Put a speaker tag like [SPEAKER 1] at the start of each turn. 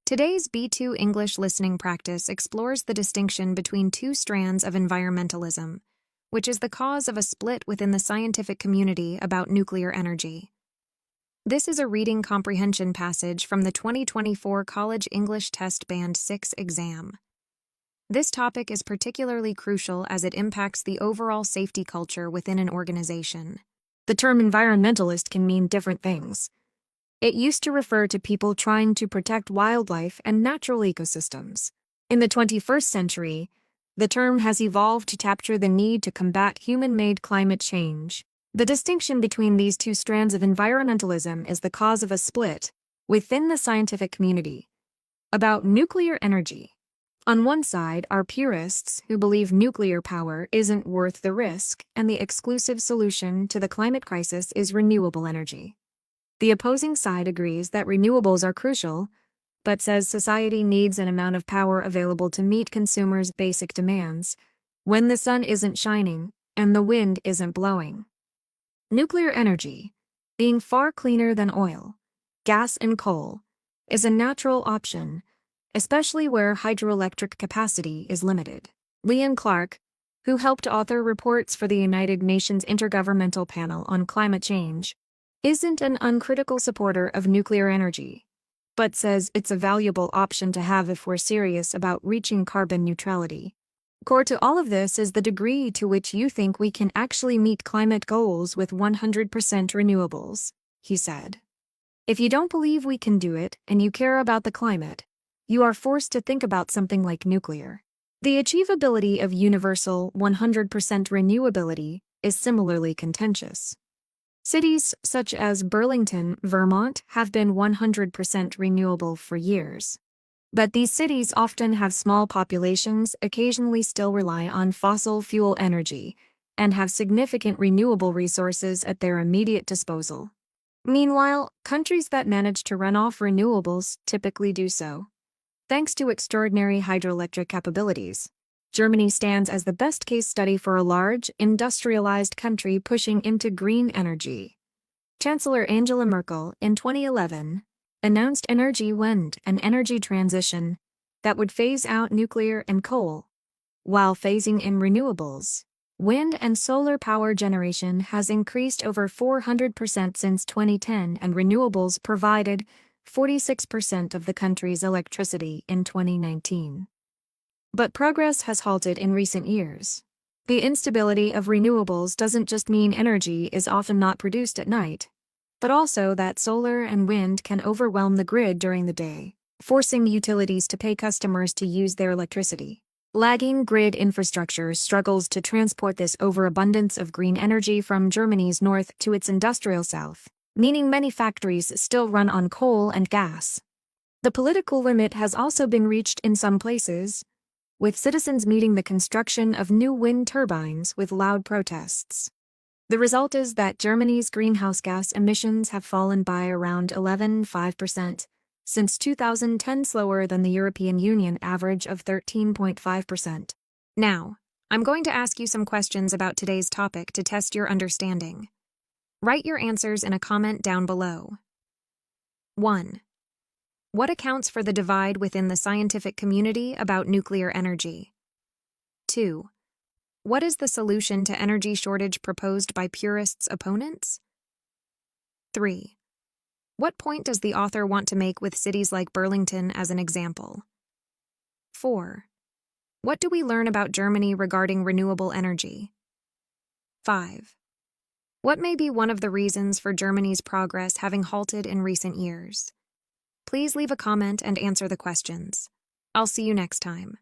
[SPEAKER 1] Today's B2 English listening practice explores the distinction between two strands of environmentalism, which is the cause of a split within the scientific community about nuclear energy. This is a reading comprehension passage from the 2024 College English Test Band 6 exam. This topic is particularly crucial as it impacts the overall safety culture within an organization.
[SPEAKER 2] The term environmentalist can mean different things. It used to refer to people trying to protect wildlife and natural ecosystems. In the 21st century, the term has evolved to capture the need to combat human-made climate change. The distinction between these two strands of environmentalism is the cause of a split within the scientific community about nuclear energy. On one side are purists who believe nuclear power isn't worth the risk and the exclusive solution to the climate crisis is renewable energy. The opposing side agrees that renewables are crucial, but says society needs an amount of power available to meet consumers' basic demands when the sun isn't shining and the wind isn't blowing. Nuclear energy, being far cleaner than oil, gas, and coal, is a natural option, especially where hydroelectric capacity is limited. Liam Clark, who helped author reports for the United Nations Intergovernmental Panel on Climate Change, isn't an uncritical supporter of nuclear energy, but says it's a valuable option to have if we're serious about reaching carbon neutrality. Core to all of this is the degree to which you think we can actually meet climate goals with 100% renewables, he said. If you don't believe we can do it and you care about the climate, you are forced to think about something like nuclear. The achievability of universal 100% renewability is similarly contentious. Cities such as Burlington, Vermont, have been 100% renewable for years. But these cities often have small populations, occasionally still rely on fossil fuel energy, and have significant renewable resources at their immediate disposal. Meanwhile, countries that manage to run off renewables typically do so thanks to extraordinary hydroelectric capabilities. Germany stands as the best case study for a large, industrialized country pushing into green energy. Chancellor Angela Merkel, in 2011, announced Energiewende, an energy transition that would phase out nuclear and coal, while phasing in renewables. Wind and solar power generation has increased over 400% since 2010, and renewables provided 46% of the country's electricity in 2019. But progress has halted in recent years. The instability of renewables doesn't just mean energy is often not produced at night, but also that solar and wind can overwhelm the grid during the day, forcing utilities to pay customers to use their electricity. Lagging grid infrastructure struggles to transport this overabundance of green energy from Germany's north to its industrial south, meaning many factories still run on coal and gas. The political limit has also been reached in some places, with citizens meeting the construction of new wind turbines with loud protests. The result is that Germany's greenhouse gas emissions have fallen by around 11.5% since 2010, slower than the European Union average of 13.5%.
[SPEAKER 1] Now, I'm going to ask you some questions about today's topic to test your understanding. Write your answers in a comment down below. 1. What accounts for the divide within the scientific community about nuclear energy? 2. What is the solution to energy shortage proposed by purists' opponents? 3. What point does the author want to make with cities like Burlington as an example? 4. What do we learn about Germany regarding renewable energy? 5. What may be one of the reasons for Germany's progress having halted in recent years? Please leave a comment and answer the questions. I'll see you next time.